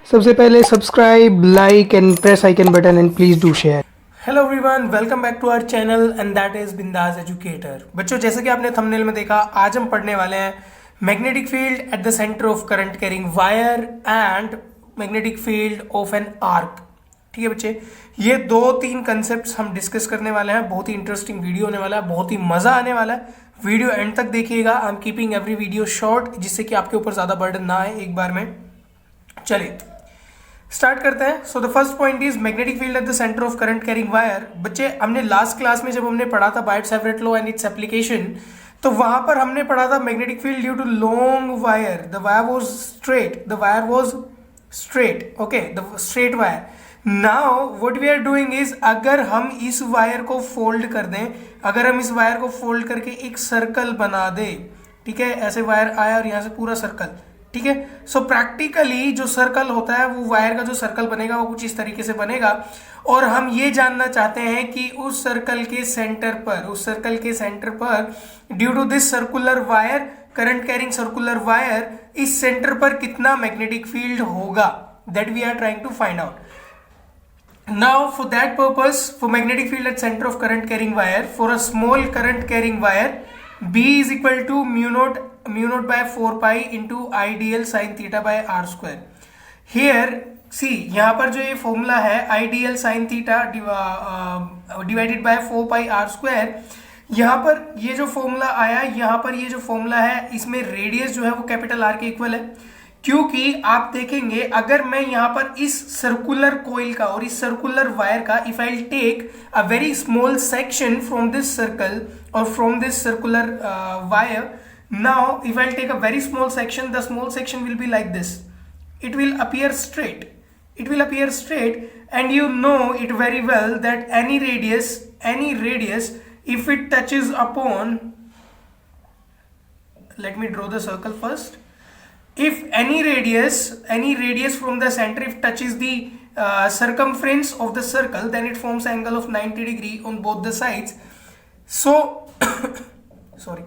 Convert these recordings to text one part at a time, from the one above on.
सबसे पहले subscribe, like and press icon button and please do share. Hello everyone, welcome back to our channel and that is Bindaas Educator. बच्चों, जैसे कि आपने thumbnail में देखा, आज हम पढ़ने वाले हैं magnetic field at the centre of current carrying wire and magnetic field of an arc. ठीक है बच्चे, ये 2-3 कंसेप्ट हम डिस्कस करने वाले हैं। बहुत ही इंटरेस्टिंग वीडियो होने वाला है, बहुत ही मजा आने वाला है। वीडियो एंड तक देखिएगा। I am keeping every video short, जिससे कि आपके ऊपर ज्यादा बर्डन ना आए एक बार में। चलिए स्टार्ट करते हैं। So the first point is magnetic field at the centre of current carrying wire. बच्चे, हमने लास्ट क्लास में जब हमने पढ़ा था Biot Savart law and its application, तो वहां पर हमने पढ़ा था magnetic field due to long wire, the wire was straight, the wire was straight, okay, the straight wire. Now what we are doing is, अगर हम इस वायर को फोल्ड कर दें, अगर हम इस वायर को फोल्ड करके एक सर्कल बना दें, ठीक है, ऐसे वायर आया और यहां से पूरा सर्कल, ठीक है। सो प्रैक्टिकली जो सर्कल होता है, वो वायर का जो सर्कल बनेगा वो कुछ इस तरीके से बनेगा। और हम ये जानना चाहते हैं कि उस सर्कल के सेंटर पर due to this circular wire, current carrying circular wire, इस सेंटर पर कितना मैग्नेटिक फील्ड होगा, that we are trying to find out. Now for that purpose, for magnetic field at center of current carrying wire, for a small current carrying wire, B is equal to mu naught by 4 pi into I dl sin theta by r square. Here see, यहाँ पर जो ये formula है I dl sin theta divided by 4 pi r square, यहाँ पर ये जो formula आया, यहाँ पर ये जो फॉर्मूला है, इसमें रेडियस जो है वो कैपिटल R के इक्वल है। क्योंकि आप देखेंगे, अगर मैं यहाँ पर इस सर्कुलर कोइल का और इस सर्कुलर वायर का, if I take a very small section from this circle और from this circular wire, now if I take a very small section, the small section will be like this, it will appear straight, and you know it very well that any radius if it touches upon, let me draw the circle first. If any radius from the center, if touches the circumference of the circle, then it forms an angle of 90 degree on both the sides. So sorry,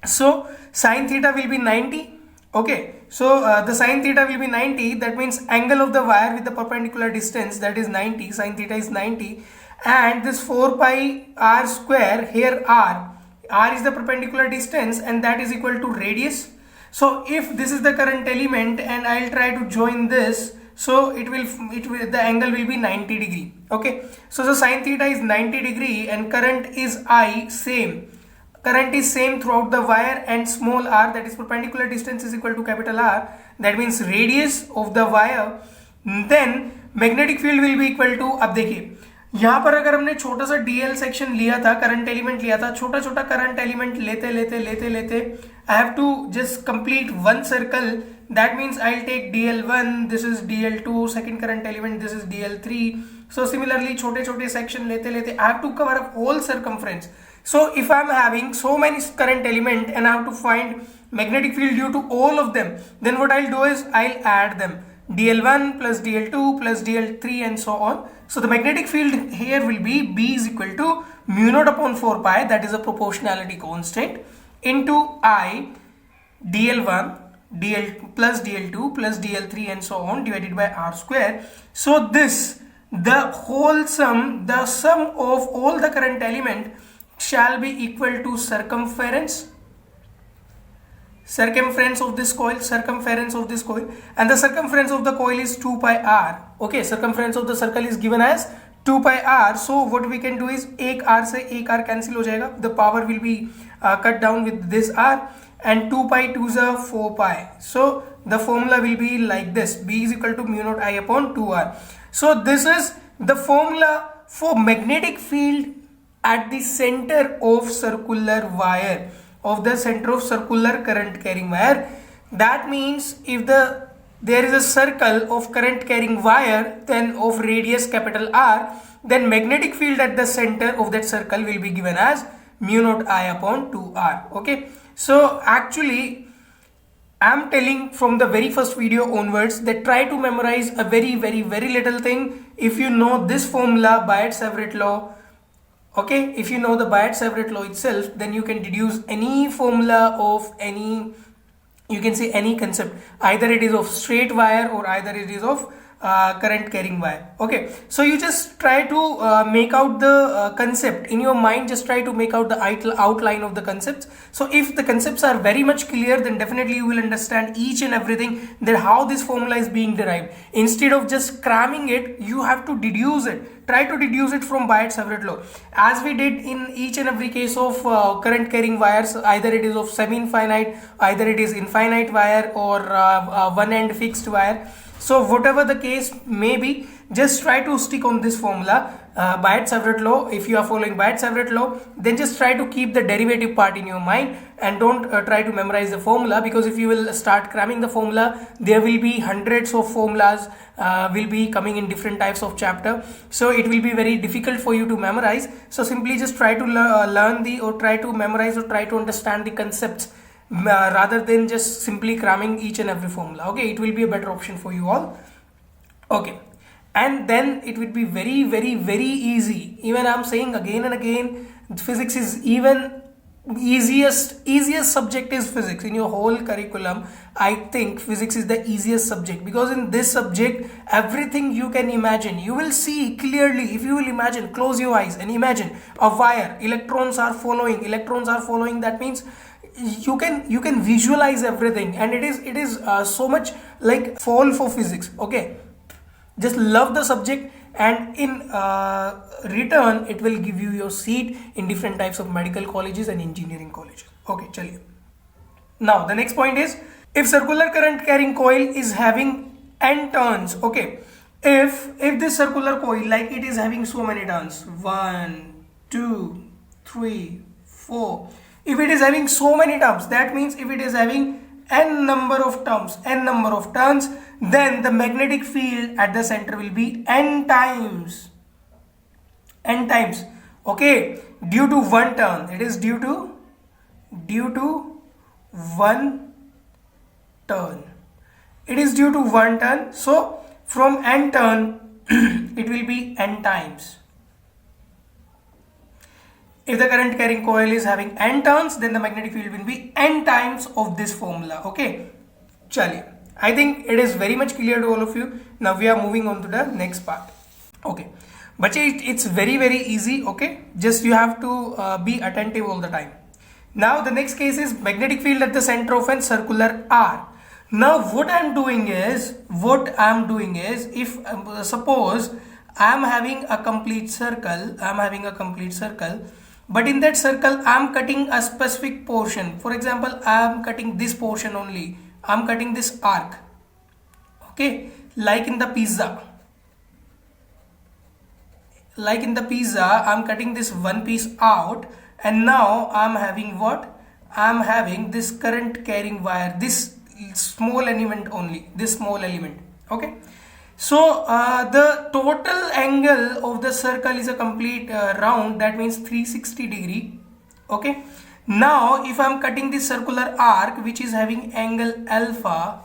so sin theta will be 90. Okay, so the sin theta will be 90. That means angle of the wire with the perpendicular distance, that is 90, sin theta is 90, and this 4 pi r square, here r is the perpendicular distance and that is equal to radius. So if this is the current element and I'll try to join this, so it will the angle will be 90 degree. Okay, so the sin theta is 90 degree and current is I same. Current is same throughout the wire and small r, that is perpendicular distance, is equal to capital R, that means radius of the wire. Then magnetic field will be equal to, अब देखिए यहाँ पर अगर हमने छोटा सा dl section लिया था, करंट एलिमेंट लिया था, छोटा छोटा करंट एलिमेंट लेते I have to just complete one circle. That means I'll take dl1, this is dl2, second current element, this is dl3. So similarly छोटे छोटे सेक्शन लेते I have to cover up whole circumference. So if I'm having so many current element and I have to find magnetic field due to all of them, then what I'll do is I'll add them, dl1 plus dl2 plus dl3 and so on. So the magnetic field here will be B is equal to mu naught upon 4 pi, that is a proportionality constant, into I dl1 dl plus dl2 plus dl3 and so on divided by r square. So this, the whole sum, the sum of all the current element shall be equal to circumference of this coil, and the circumference of the coil is 2 pi r. Okay, circumference of the circle is given as 2 pi r. So what we can do is, एक r से एक r cancel हो जाएगा, the power will be cut down with this r, and 2 pi 2 is 4 pi. So the formula will be like this, B is equal to mu naught I upon 2r. So this is the formula for magnetic field at the center of circular wire, of the center of circular current carrying wire. That means if there is a circle of current carrying wire, then of radius capital R, then magnetic field at the center of that circle will be given as mu naught I upon 2r. Okay, so actually I'm telling from the very first video onwards that try to memorize a very little thing. If you know this formula, Biot-Savart law, okay, if you know the Biot-Savart law itself, then you can deduce any formula of any you can say any concept, either it is of straight wire or either it is of current carrying wire. Okay, so you just try to make out the concept in your mind, just try to make out the outline of the concepts. So if the concepts are very much clear, then definitely you will understand each and everything, that how this formula is being derived. Instead of just cramming it, you have to deduce it. Try to deduce it from Biot-Savart law, as we did in each and every case of current carrying wires. Either it is of semi-infinite, either it is infinite wire, or one end fixed wire. So whatever the case may be, just try to stick on this formula, Biot-Savart law. If you are following Biot-Savart law, then just try to keep the derivative part in your mind and don't try to memorize the formula, because if you will start cramming the formula, there will be hundreds of formulas will be coming in different types of chapter. So it will be very difficult for you to memorize. So simply just try to learn or try to memorize or try to understand the concepts, rather than just simply cramming each and every formula. Okay, it will be a better option for you all. Okay, and then it would be very, very, very easy. Even I'm saying again and again, physics is even easiest subject is physics in your whole curriculum. I think physics is the easiest subject, because in this subject everything you can imagine, you will see clearly. If you will imagine, close your eyes and imagine a wire, electrons are following, that means you can visualize everything, and it is so much like fall for physics. Okay, just love the subject, and in return it will give you your seat in different types of medical colleges and engineering colleges. Okay, chaliye. Now the next point is, if circular current carrying coil is having n turns. Okay, if this circular coil, like it is having so many turns, 1 2 3 4, if it is having so many turns, that means if it is having n number of turns, then the magnetic field at the center will be n times. Okay, due to one turn, it is due to one turn. It is due to one turn. So from n turn it will be n times. If the current carrying coil is having n turns, then the magnetic field will be n times of this formula. Okay, chaliye. I think it is very much clear to all of you. Now we are moving on to the next part. Okay, but it's very, very easy. Okay, just you have to be attentive all the time. Now the next case is magnetic field at the center of a circular R. Now what I'm doing is, if suppose I'm having a complete circle, but in that circle I'm cutting a specific portion. For example, I'm cutting this portion only, I'm cutting this arc. Okay, like in the pizza, I'm cutting this one piece out, and now I'm having what? I'm having this current carrying wire, this small element only, this small element. Okay, so the total angle of the circle is a complete round, that means 360 degree. Okay, now if I'm cutting this circular arc which is having angle alpha,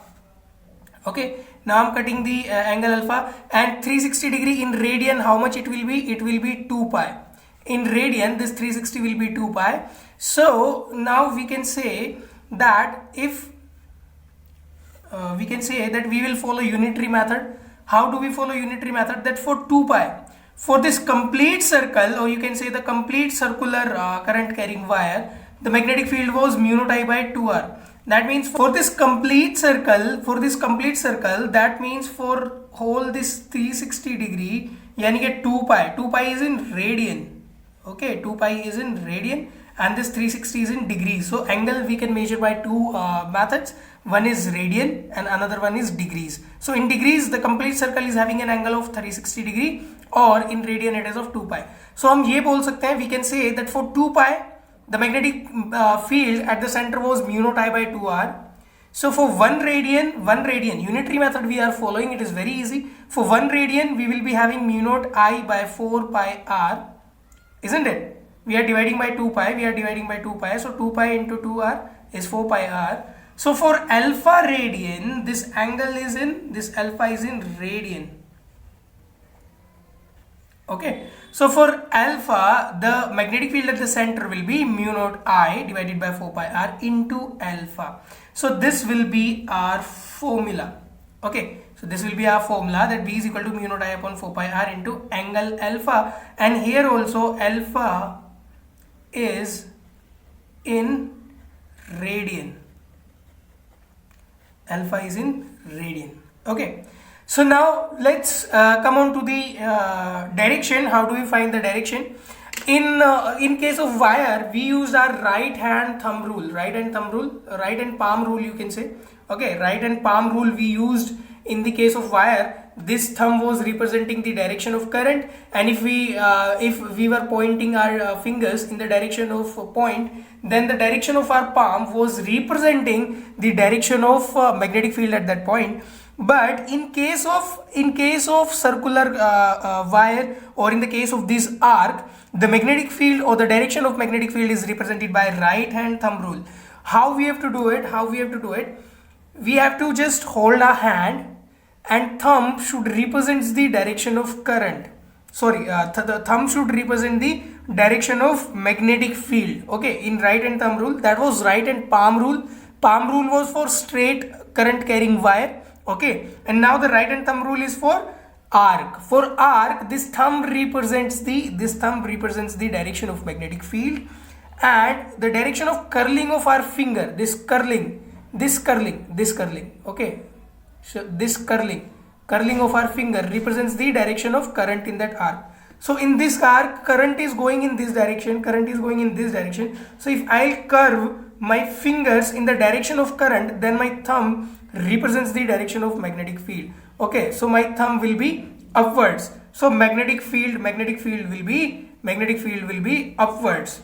okay, now I'm cutting the angle alpha, and 360 degree in radian, how much it will be? It will be 2 pi. In radian this 360 will be 2 pi. So now we can say that if we will follow unitary method. How do we follow unitary method? That for 2 pi, for this complete circle, or you can say the complete circular current carrying wire, the magnetic field was mu naught I by 2r. That means for this complete circle, that means for whole this 360 degree, yani ke 2 pi is in radian. Okay, 2 pi is in radian, and this 360 is in degrees. So angle we can measure by two methods. One is radian and another one is degrees. So in degrees the complete circle is having an angle of 360 degree, or in radian it is of 2 pi. So हम ये बोल सकते हैं, we can say that for 2 pi the magnetic field at the center was mu naught I by 2r. So for 1 radian, unitary method we are following, it is very easy. For 1 radian we will be having mu naught I by 4 pi r, isn't it? We are dividing by 2 pi, so 2 pi into 2r is 4 pi r. So for alpha radian, this alpha is in radian. Okay, So for alpha, the magnetic field at the center will be mu naught I divided by 4 pi r into alpha. So this will be our formula. Okay, so this will be our formula, that B is equal to mu naught I upon 4 pi r into angle alpha, and here also alpha is in radian. Alpha is in radian. Okay, so now let's come on to the direction. How do we find the direction? In case of wire, we used our right hand palm rule, you can say. Okay, right hand palm rule we used in the case of wire. This thumb was representing the direction of current, and if we were pointing our fingers in the direction of point, then the direction of our palm was representing the direction of magnetic field at that point. But in case of circular wire, or in the case of this arc, the magnetic field or the direction of magnetic field is represented by right hand thumb rule. How we have to do it? We have to just hold our hand, and thumb should represent the direction of current. The thumb should represent the direction of magnetic field. Okay, in right hand thumb rule, that was right hand palm rule. Palm rule was for straight current carrying wire. Okay, and now the right hand thumb rule is for arc. For arc, this thumb represents the direction of magnetic field, and the direction of curling of our finger, this curling. Okay, so this curling of our finger represents the direction of current in that arc. So in this arc, current is going in this direction, so if I'll curve my fingers in the direction of current, then my thumb represents the direction of magnetic field. Okay, so my thumb will be upwards, so magnetic field will be upwards.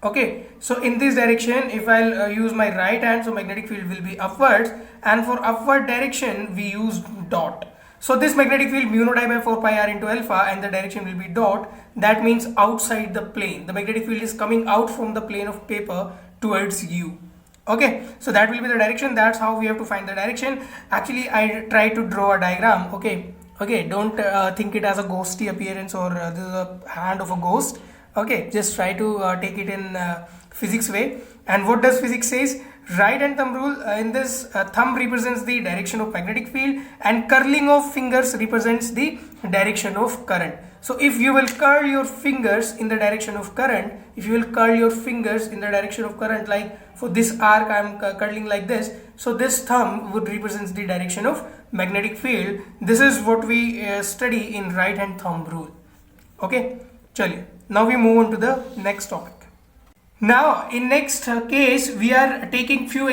Okay, so in this direction, if I'll use my right hand, so magnetic field will be upwards, and for upward direction we use dot. So this magnetic field mu naught I by 4 pi r into alpha, and the direction will be dot. That means outside the plane. The magnetic field is coming out from the plane of paper towards you. Okay, so that will be the direction. That's how we have to find the direction. Actually, I try to draw a diagram. Okay, don't think it as a ghosty appearance, or this is a hand of a ghost. Okay, just try to take it in physics way. And what does physics says? Right hand thumb rule, in this thumb represents the direction of magnetic field, and curling of fingers represents the direction of current. So if you will curl your fingers in the direction of current, like for this arc I am curling like this, so this thumb would represent the direction of magnetic field. This is what we study in right hand thumb rule. Okay, chaliye. Now we move on to the next topic. Now in next case, we are taking few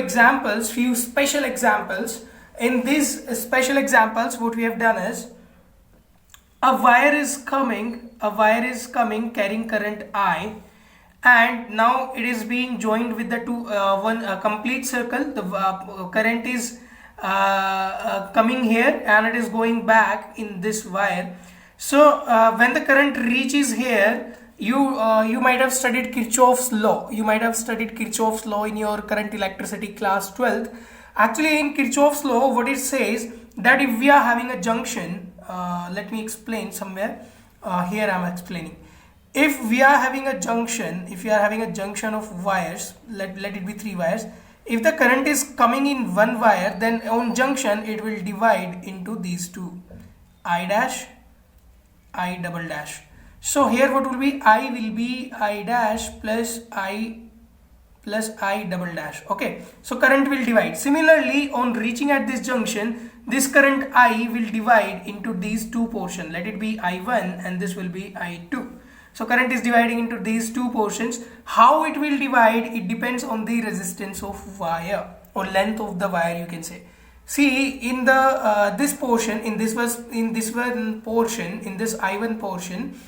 special examples. In these special examples, what we have done is, a wire is coming carrying current I, and now it is being joined with the one complete circle. The current is coming here, and it is going back in this wire. So when the current reaches here, you might have studied Kirchhoff's law. In your current electricity class 12th. Actually, in Kirchhoff's law, what it says, that if we are having a junction, let me explain somewhere. Here I am explaining. If we are having a junction, of wires, let it be 3 wires. If the current is coming in one wire, then on junction it will divide into these two, I dash, I double dash. So here what will be? I will be I dash plus I double dash. Okay, so current will divide. Similarly, on reaching at this junction, this current I will divide into these two portions. Let it be I1, and this will be I2. So current is dividing into these two portions. How it will divide? It depends on the resistance of wire, or length of the wire, you can say. See, in the this portion, in this I1 portion,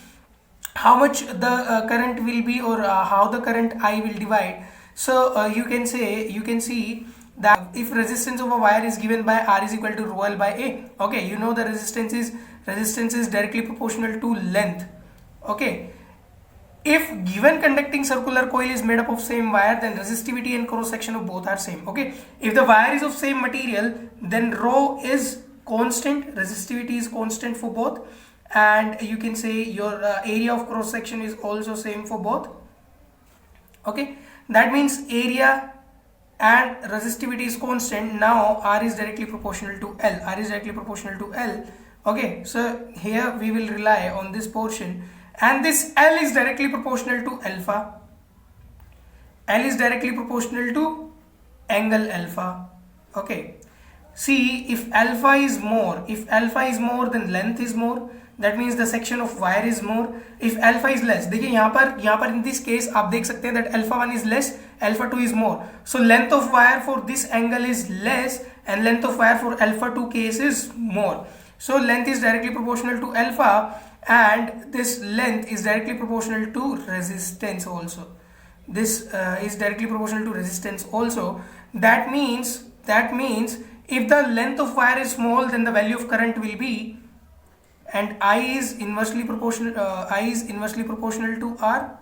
how much the current will be, or how the current I will divide. So you can see that if resistance of a wire is given by R is equal to rho L by A. Okay, you know the resistance is directly proportional to length. Okay, if given conducting circular coil is made up of same wire, then resistivity and cross section of both are same. Okay, if the wire is of same material, then rho is constant, resistivity is constant for both, and you can say your area of cross section is also same for both. Okay, that means area and resistivity is constant. Now R is directly proportional to L. R is directly proportional to L. Okay, so here we will rely on this portion, and this L is directly proportional to alpha. L is directly proportional to angle alpha. Okay, see, if alpha is more, then length is more. That means the section of wire is more. If alpha is less, देखिए यहाँ पर in this case आप देख सकते हैं that alpha 1 is less, alpha 2 is more. So length of wire for this angle is less and length of wire for alpha 2 case is more. So length is directly proportional to alpha, and this length is directly proportional to resistance also. This is directly proportional to resistance also. That means if the length of wire is small, then the value of current will be, and I is inversely proportional to R,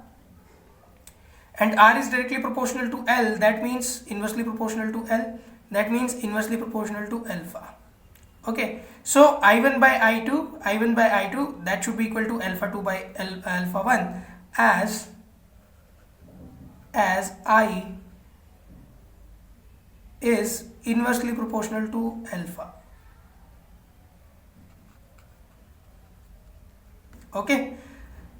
and R is directly proportional to L. That means inversely proportional to L. That means inversely proportional to alpha. Okay, so I1 by I2 that should be equal to alpha 2 by alpha 1, as I is inversely proportional to alpha. Okay,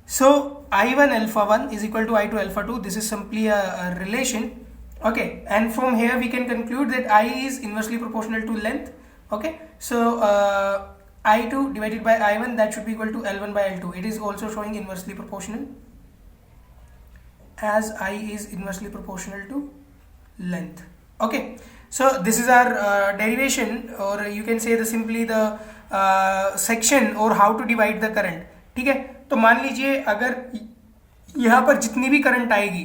so I1 alpha 1 is equal to I2 alpha 2. This is simply a relation. Okay, and from here we can conclude that I is inversely proportional to length. Okay, so I2 divided by I1, that should be equal to L1 by L2. It is also showing inversely proportional, as I is inversely proportional to length. Okay, so this is our derivation, or you can say simply the section or how to divide the current. ठीक है, तो मान लीजिए अगर यहाँ पर जितनी भी करंट आएगी,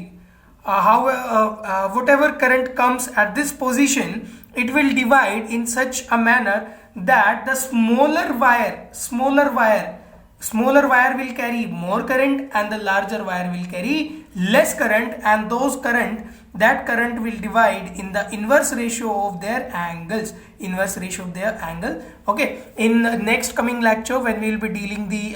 whatever current comes at this position, it will divide in such a manner that the smaller wire will carry more current and the larger wire will carry less current, and that current will divide in the inverse ratio of their angles. Okay, in the next coming lecture, when we will be dealing the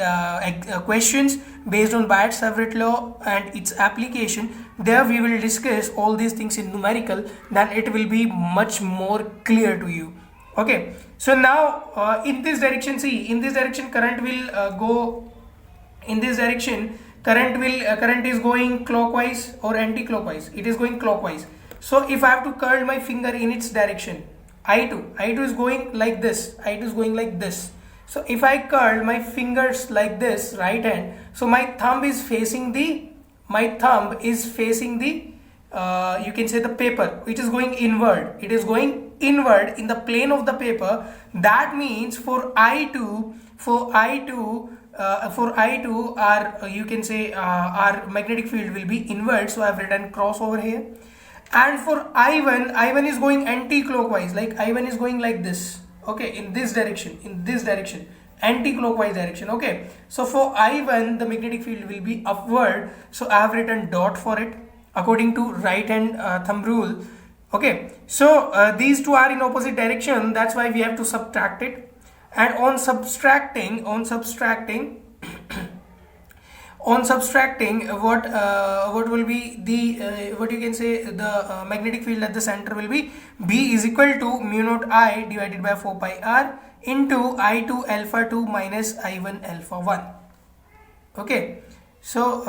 questions based on Biot-Savart law and its application, there we will discuss all these things in numerical. Then it will be much more clear to you. Okay, so now in this direction, see, in this direction current will go in this direction. Current is going clockwise or anti-clockwise. It is going clockwise. So if I have to curl my finger in its direction, I2 is going like this. I2 is going like this. So if I curl my fingers like this, right hand, so my thumb is facing the you can say the paper. It is going inward. It is going inward in the plane of the paper. That means for I2 our you can say our magnetic field will be inward. So I have written cross over here. And for I1 is going anti-clockwise, like I1 is going like this. Okay, in this direction, anti-clockwise direction. Okay, so for I1 the magnetic field will be upward. So I have written dot for it according to right hand thumb rule. Okay, so these two are in opposite direction. That's why we have to subtract it. And on subtracting what will be the what you can say the magnetic field at the center will be B is equal to mu naught I divided by 4 pi R into I2 alpha 2 minus I1 alpha 1. Okay, so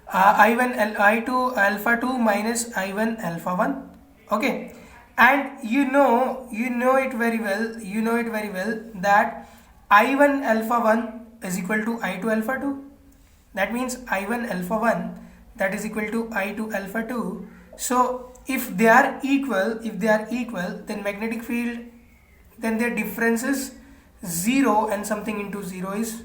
I2 alpha 2 minus I1 alpha 1. Okay, and you know it very well that I1 alpha 1 is equal to I2 alpha 2. That means I1 alpha 1 that is equal to I2 alpha 2. So if they are equal, then magnetic field, then their difference is 0, and something into 0 is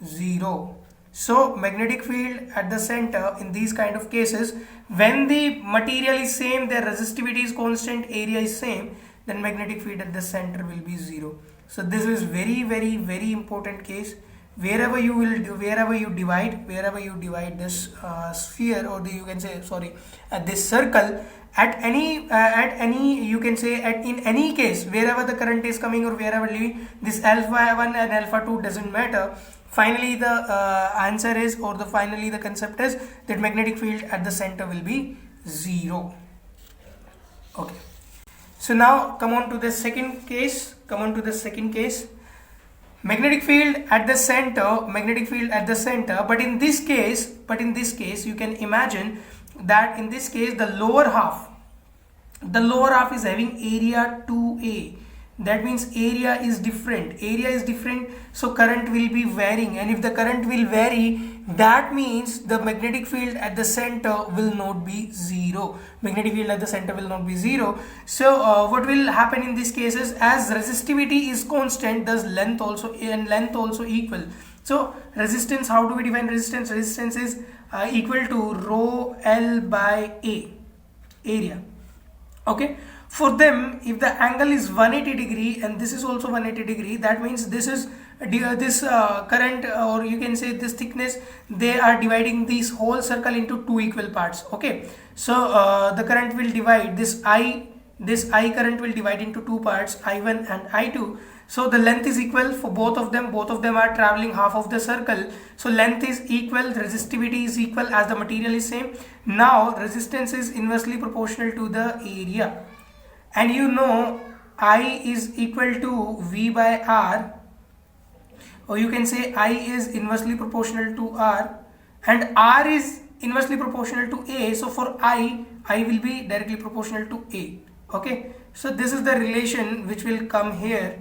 0. So magnetic field at the center in these kind of cases, when the material is same, their resistivity is constant, area is same, then magnetic field at the center will be 0. So this is very important case. Wherever you divide this sphere, or you can say this circle, at any you can say in any case wherever the current is coming or wherever leaving, this alpha 1 and alpha 2 doesn't matter. Finally the answer is, or finally the concept is that magnetic field at the center will be 0. Okay, so now come on to the second case. Magnetic field at the center, but in this case you can imagine that in this case the lower half is having area 2a. That means area is different, so current will be varying, and if the current will vary, that means the magnetic field at the center will not be 0. So what will happen in this case is, as resistivity is constant, thus length also equal. So resistance, how do we define resistance? Resistance is equal to rho L by A, area. Okay, for them, if the angle is 180 degree and this is also 180 degree, that means this is this current, or you can say this thickness, they are dividing this whole circle into two equal parts. Okay, so the current will divide this I current will divide into two parts, I1 and I2. So the length is equal for both of them are traveling half of the circle, so length is equal, resistivity is equal as the material is same. Now resistance is inversely proportional to the area, and you know I is equal to V by R, or you can say I is inversely proportional to R and R is inversely proportional to A. So for I will be directly proportional to A. Okay, so this is the relation which will come here.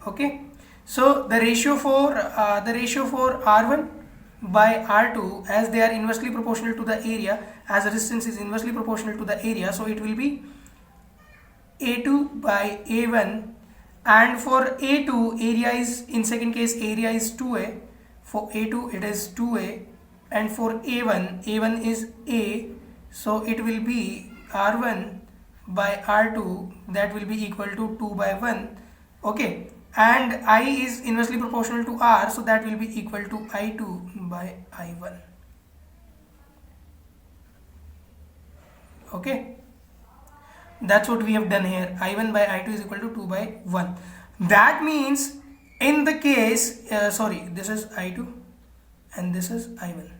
Okay, so the ratio for R1 by R2, as they are inversely proportional to the area, as resistance is inversely proportional to the area, so it will be A2 by A1, and for A2 area is, in second case area is 2A, for A2 it is 2A, and for A1 is A, so it will be R1 by R2, that will be equal to 2 by 1. Okay, and I is inversely proportional to R, so that will be equal to I2 by I1. Okay, that's what we have done here. I1 by I2 is equal to 2 by 1. That means in the case, this is I2 and this is I1.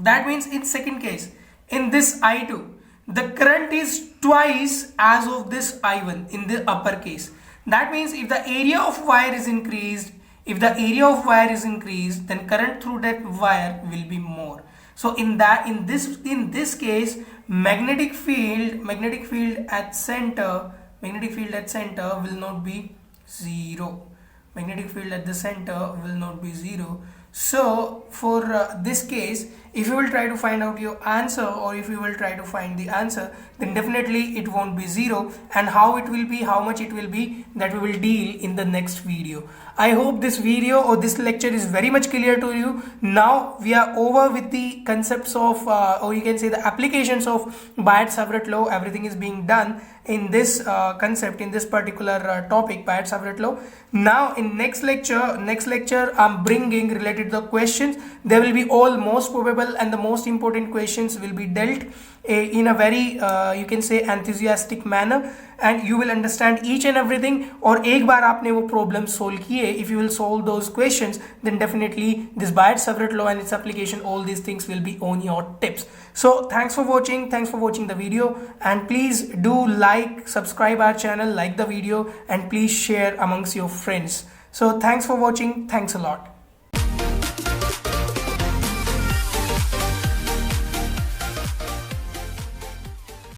That means in second case, in this I2, the current is twice as of this I1 in the upper case. That means if the area of wire is increased, then current through that wire will be more. So in this case, magnetic field at center will not be 0. Magnetic field at the center will not be 0. So for this case, if you will try to find out your answer, or if you will try to find the answer, then definitely it won't be 0, and how it will be, how much it will be, that we will deal in the next video. I hope this video or this lecture is very much clear to you. Now we are over with the concepts of or you can say the applications of Biot-Savart law. Everything is being done in this concept, in this particular topic, Biot-Savart law. Now in next lecture I'm bringing related to the questions. They will be all most probable and the most important questions will be dealt in a very you can say enthusiastic manner, and you will understand each and everything. और एक बार आपने वो problem solve किए, if you will solve those questions, then definitely this Biot-Savart law and its application, all these things will be on your tips. So thanks for watching the video, and please do like, subscribe our channel, like the video, and please share amongst your friends. So thanks for watching. Thanks a lot.